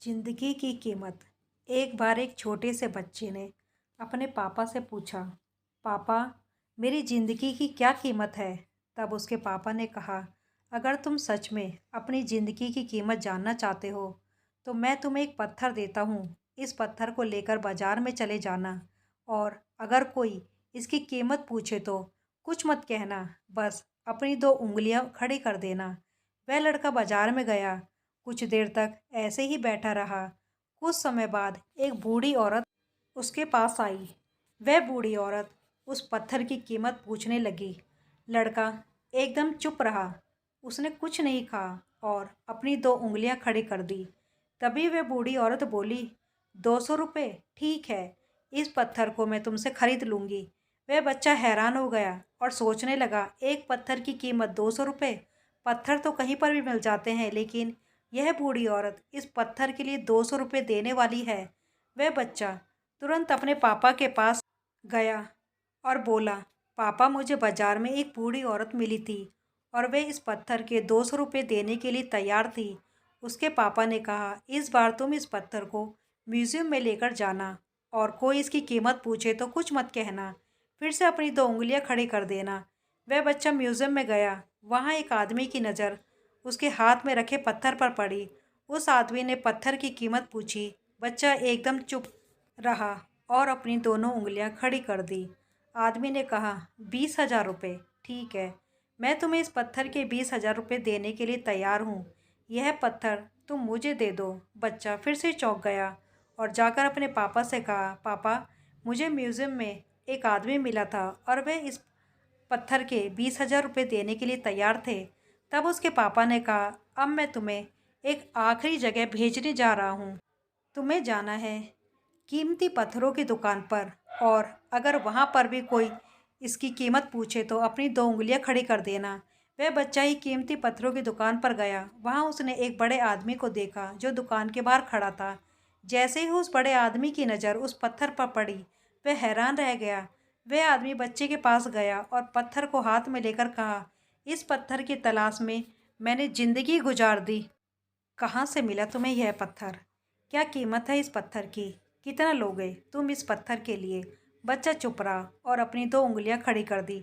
जिंदगी की कीमत। एक बार एक छोटे से बच्चे ने अपने पापा से पूछा, पापा, मेरी जिंदगी की क्या कीमत है। तब उसके पापा ने कहा, अगर तुम सच में अपनी जिंदगी की कीमत जानना चाहते हो तो मैं तुम्हें एक पत्थर देता हूँ। इस पत्थर को लेकर बाजार में चले जाना और अगर कोई इसकी कीमत पूछे तो कुछ मत कहना, बस अपनी दो उंगलियां खड़ी कर देना। वह लड़का बाजार में गया। कुछ देर तक ऐसे ही बैठा रहा। कुछ समय बाद एक बूढ़ी औरत उसके पास आई। वह बूढ़ी औरत उस पत्थर की कीमत पूछने लगी। लड़का एकदम चुप रहा। उसने कुछ नहीं कहा और अपनी दो उंगलियां खड़ी कर दी। तभी वह बूढ़ी औरत बोली, 200 रुपये, ठीक है, इस पत्थर को मैं तुमसे खरीद लूंगी। वह बच्चा हैरान हो गया और सोचने लगा, एक पत्थर की कीमत 200 रुपये। पत्थर तो कहीं पर भी मिल जाते हैं, लेकिन यह बूढ़ी औरत इस पत्थर के लिए 200 रुपये देने वाली है। वह बच्चा तुरंत अपने पापा के पास गया और बोला, पापा, मुझे बाजार में एक बूढ़ी औरत मिली थी और वह इस पत्थर के 200 रुपये देने के लिए तैयार थी। उसके पापा ने कहा, इस बार तुम इस पत्थर को म्यूजियम में लेकर जाना और कोई इसकी कीमत पूछे तो कुछ मत कहना, फिर से अपनी दो उंगलियां खड़ी कर देना। वह बच्चा म्यूजियम में गया। वहाँ एक आदमी की नज़र उसके हाथ में रखे पत्थर पर पड़ी। उस आदमी ने पत्थर की कीमत पूछी। बच्चा एकदम चुप रहा और अपनी दोनों उंगलियां खड़ी कर दी। आदमी ने कहा, 20,000 रुपये, ठीक है, मैं तुम्हें इस पत्थर के 20,000 रुपये देने के लिए तैयार हूँ। यह पत्थर तुम मुझे दे दो। बच्चा फिर से चौंक गया और जाकर अपने पापा से कहा, पापा, मुझे म्यूजियम में एक आदमी मिला था और वह इस पत्थर के 20,000 रुपये देने के लिए तैयार थे। तब उसके पापा ने कहा, अब मैं तुम्हें एक आखिरी जगह भेजने जा रहा हूँ। तुम्हें जाना है कीमती पत्थरों की दुकान पर और अगर वहाँ पर भी कोई इसकी कीमत पूछे तो अपनी दो उंगलियां खड़ी कर देना। वह बच्चा ही कीमती पत्थरों की दुकान पर गया। वहाँ उसने एक बड़े आदमी को देखा जो दुकान के बाहर खड़ा था। जैसे ही उस बड़े आदमी की नज़र उस पत्थर पर पड़ी, वह हैरान रह गया। वह आदमी बच्चे के पास गया और पत्थर को हाथ में लेकर कहा, इस पत्थर की तलाश में मैंने जिंदगी गुजार दी। कहाँ से मिला तुम्हें यह पत्थर? क्या कीमत है इस पत्थर की? कितना लोगे तुम इस पत्थर के लिए? बच्चा चुप रहा और अपनी दो उंगलियां खड़ी कर दी।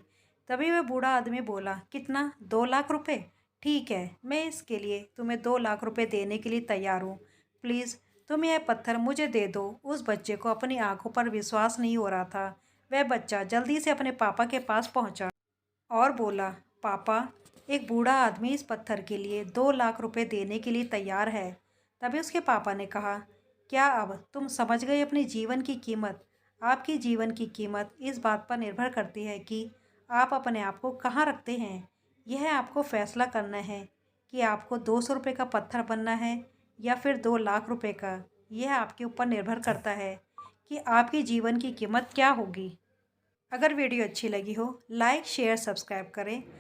तभी वह बूढ़ा आदमी बोला, कितना? 2 लाख रुपए? ठीक है, मैं इसके लिए तुम्हें 2 लाख रुपए देने के लिए तैयार हूँ। प्लीज़ तुम यह पत्थर मुझे दे दो। उस बच्चे को अपनी आंखों पर विश्वास नहीं हो रहा था। वह बच्चा जल्दी से अपने पापा के पास पहुंचा और बोला, पापा, एक बूढ़ा आदमी इस पत्थर के लिए 2 लाख रुपए देने के लिए तैयार है। तभी उसके पापा ने कहा, क्या अब तुम समझ गए अपने जीवन की कीमत? आपकी जीवन की कीमत इस बात पर निर्भर करती है कि आप अपने आप को कहाँ रखते हैं। यह आपको फैसला करना है कि आपको 200 रुपये का पत्थर बनना है या फिर 2 लाख रुपए का। यह आपके ऊपर निर्भर करता है कि आपकी जीवन की कीमत क्या होगी। अगर वीडियो अच्छी लगी हो, लाइक, शेयर, सब्सक्राइब करें।